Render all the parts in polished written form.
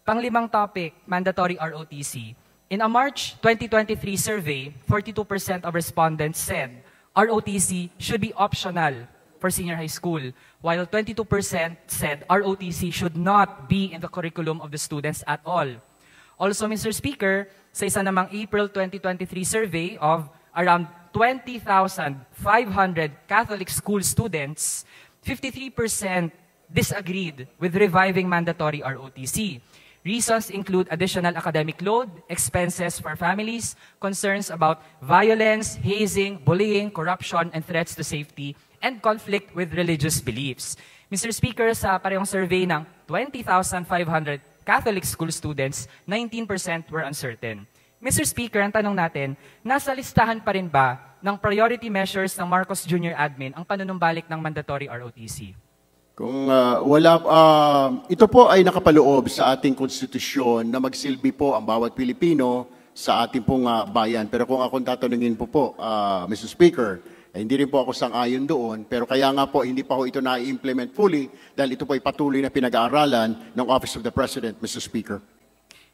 Panglimang topic, mandatory ROTC. In a March 2023 survey, 42% of respondents said ROTC should be optional for senior high school, while 22% said ROTC should not be in the curriculum of the students at all. Also, Mr. Speaker, sa isa namang April 2023 survey of around 20,500 Catholic school students, 53% disagreed with reviving mandatory ROTC. Reasons include additional academic load, expenses for families, concerns about violence, hazing, bullying, corruption, and threats to safety, and conflict with religious beliefs. Mr. Speaker, sa parehong survey ng 20,500 Catholic school students, 19% were uncertain. Mr. Speaker, ang tanong natin, nasa listahan pa rin ba ng priority measures ng Marcos Jr. Admin ang panunumbalik ng mandatory ROTC? Kung ito po ay nakapaloob sa ating konstitusyon na magsilbi po ang bawat Pilipino sa ating pong bayan. Pero kung akong tatanungin po, Mr. Speaker, hindi rin po ako sang-ayon doon. Pero kaya nga po, hindi pa po ito na-implement fully dahil ito po ay patuloy na pinag-aaralan ng Office of the President, Mr. Speaker.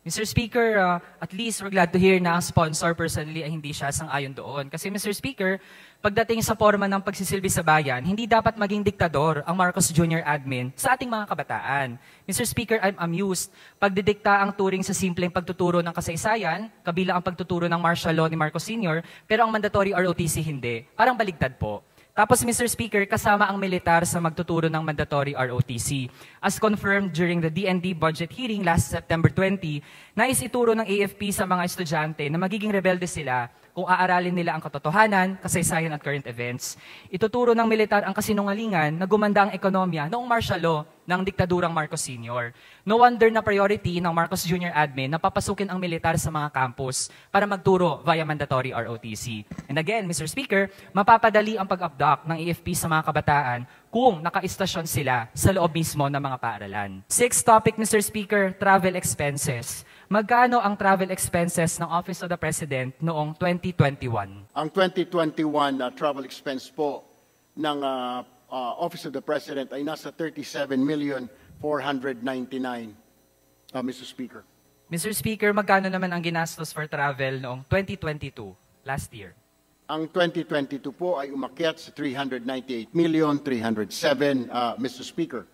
Mr. Speaker, at least we're glad to hear na ang sponsor personally ay hindi siya sang-ayon doon. Kasi Mr. Speaker, pagdating sa forma ng pagsisilbi sa bayan, hindi dapat maging diktador ang Marcos Jr. Admin sa ating mga kabataan. Mr. Speaker, I'm amused. Pagdidikta ang turing sa simpleng pagtuturo ng kasaysayan, kabilang ang pagtuturo ng martial law ni Marcos Sr., pero ang mandatory ROTC hindi. Parang baligtad po. Tapos, Mr. Speaker, kasama ang militar sa magtuturo ng mandatory ROTC. As confirmed during the DND budget hearing last September 20, nais ituro ng AFP sa mga estudyante na magiging rebelde sila kung aaralin nila ang katotohanan, kasaysayan at current events. Ituturo ng militar ang kasinungalingan na gumanda ang ekonomiya noong martial law ng diktadurang Marcos Sr. No wonder na priority ng Marcos Jr. Admin na papasukin ang militar sa mga campus para magturo via mandatory ROTC. And again, Mr. Speaker, mapapadali ang pag-abduct ng AFP sa mga kabataan kung naka-istasyon sila sa loob mismo ng mga paaralan. Sixth topic, Mr. Speaker, travel expenses. Magkano ang travel expenses ng Office of the President noong 2021? Ang 2021 travel expense po ng Office of the President ay nasa 37,499,000, Mr. Speaker. Mr. Speaker, magkano naman ang ginastos for travel noong 2022, last year? Ang 2022 po ay umakyat sa 398,307,000, Mr. Speaker.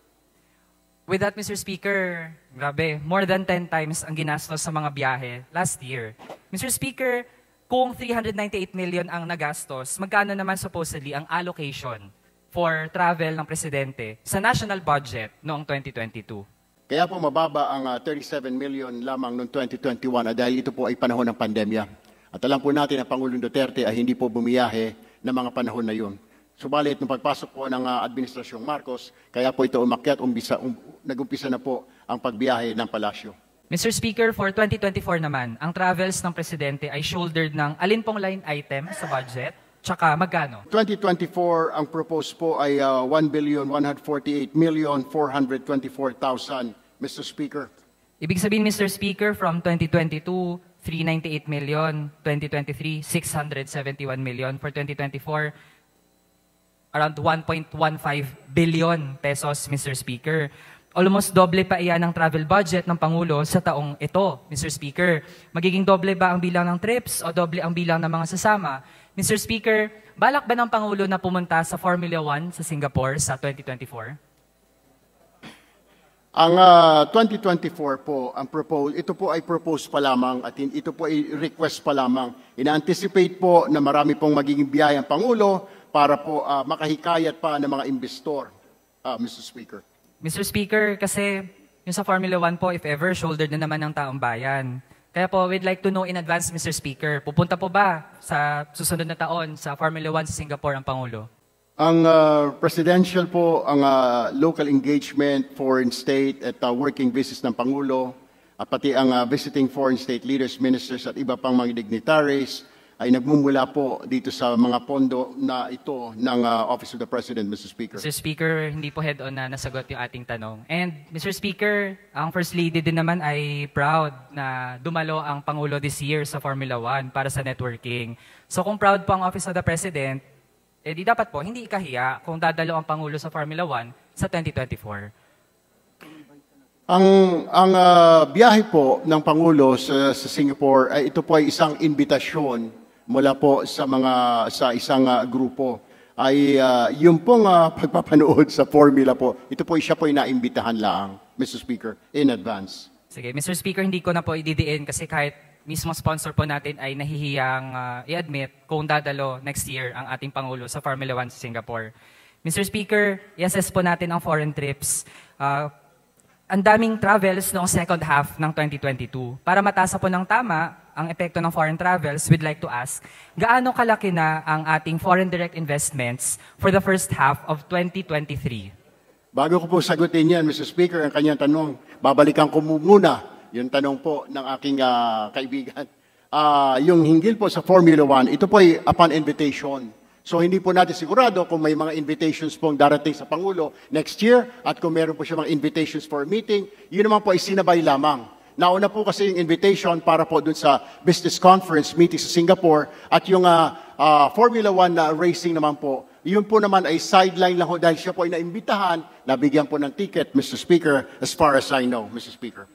With that, Mr. Speaker, grabe, more than 10 times ang ginastos sa mga biyahe last year. Mr. Speaker, kung 398 million ang nagastos, magkano naman supposedly ang allocation for travel ng Presidente sa national budget noong 2022? Kaya po mababa ang 37 million lamang noong 2021 dahil ito po ay panahon ng pandemya. At alam po natin na Pangulong Duterte ay hindi po bumiyahe ng mga panahon na yun. Subalit, nung pagpasok po ng Administrasyong Marcos, kaya po ito umakyat, nag-umpisa na po ang pagbiyahe ng palasyo. Mr. Speaker, for 2024 naman, ang travels ng Presidente ay shouldered ng alin pong line item sa budget, tsaka magkano? 2024, ang propose po ay 1,148,424,000, Mr. Speaker. Ibig sabihin, Mr. Speaker, from 2022, 398 million, 2023, 671 million, for 2024, around 1.15 billion pesos, Mr. Speaker. Almost doble pa iyan ang travel budget ng Pangulo sa taong ito, Mr. Speaker. Magiging doble ba ang bilang ng trips o doble ang bilang ng mga sasama? Mr. Speaker, balak ba ng Pangulo na pumunta sa Formula 1 sa Singapore sa 2024? Ang 2024 po, ito po ay propose pa lamang at ito po ay request pa lamang. Ina-anticipate po na marami pong magiging biyaya ang Pangulo para po makahikayat pa ng mga investor, Mr. Speaker. Mr. Speaker, kasi yung sa Formula 1 po, if ever, shouldered na naman ng taong bayan. Kaya po, we'd like to know in advance, Mr. Speaker, pupunta po ba sa susunod na taon sa Formula 1 sa Singapore ang Pangulo? Ang presidential po, ang local engagement, foreign state at working visits ng Pangulo, at pati ang visiting foreign state leaders, ministers at iba pang mga dignitaries, ay nagmumula po dito sa mga pondo na ito ng Office of the President, Mr. Speaker. Mr. Speaker, hindi po head-on na nasagot yung ating tanong. And Mr. Speaker, ang First Lady din naman ay proud na dumalo ang Pangulo this year sa Formula 1 para sa networking. So kung proud po ang Office of the President, di dapat po hindi ikahiya kung dadalo ang Pangulo sa Formula 1 sa 2024. Ang biyahe po ng Pangulo sa Singapore ay ito po ay isang imbitasyon mula po sa isang grupo. Ay yung pong pagpapanood sa formula po, ito po siya po ay naimbitahan lang, Mr. Speaker, in advance. Sige, Mr. Speaker, hindi ko na po ididiin kasi kahit mismo sponsor po natin ay nahihiyang i-admit kung dadalo next year ang ating Pangulo sa Formula 1 sa Singapore. Mr. Speaker, i-assess po natin ang foreign trips. Ang daming travels noong second half ng 2022. Para matasa po ng tama ang epekto ng foreign travels, we'd like to ask, gaano kalaki na ang ating foreign direct investments for the first half of 2023? Bago ko po sagutin yan, Mr. Speaker, ang kanyang tanong, babalikan ko muna yung tanong po ng aking kaibigan. Yung hinggil po sa Formula 1, ito po ay upon invitation. So hindi po natin sigurado kung may mga invitations pong darating sa Pangulo next year at kung meron po siya mga invitations for a meeting, yun naman po ay sinabay lamang. Nauna po kasi yung invitation para po dun sa business conference meeting sa Singapore at yung Formula 1 racing naman po, yun po naman ay sideline lang ho dahil siya po ay naimbitahan, nabigyan po ng ticket, Mr. Speaker, as far as I know, Mr. Speaker.